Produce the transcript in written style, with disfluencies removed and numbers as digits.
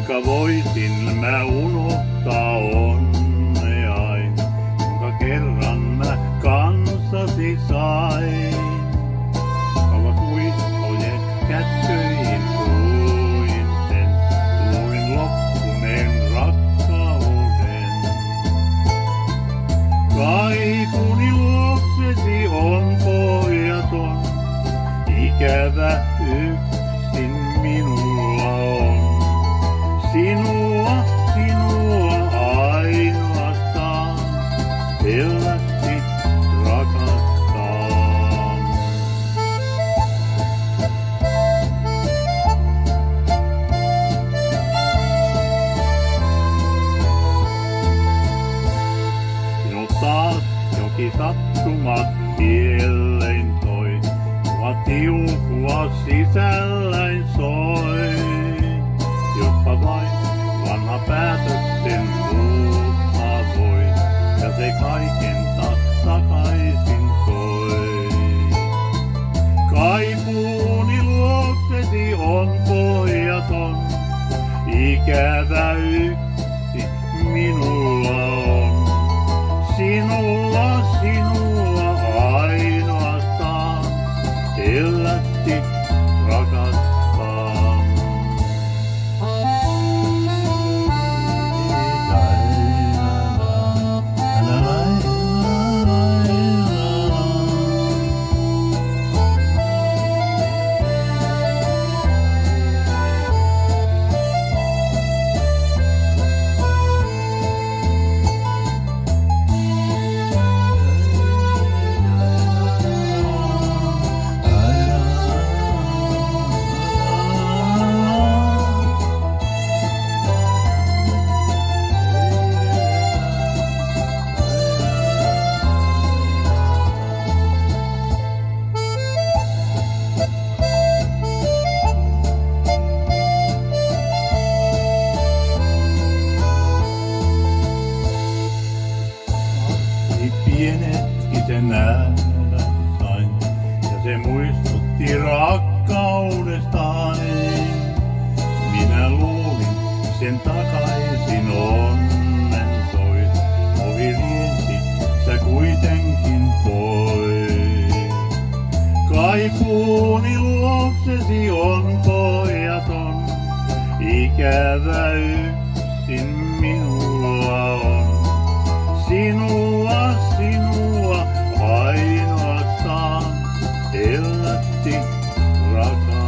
Kuinka voisin mä unohtaa onneain, jonka kerran mä kanssasi sain. Kauas muistojen kätköihin suin sen, luin loppuneen rakkauden. Kaipuni luoksesi on pohjaton, ikävä yksin minulla on. Sinua ainoastaan, hellästi rakastan. Sinut taas jokin sattumat kiellein toi, mua tiukua sisälläin soi. Jospa vain vanha päätöksen muuttaa voi, ja se kaiken takaisin toi. Kaipuuni luoksesi on pohjaton, ikävä yksi minulla on. Sinua ainoastaan, hellästi rakastan. Pienetkin sen nähdä sain, ja se muistutti rakkaudestani. Minä luulin sen takaisin onnen tois, ohi riensi sä kuitenkin pois. Kaipuuni luoksesi on pohjaton, ikävä yksin minulla on. Sinua ainoastaan, hellästi rakastan.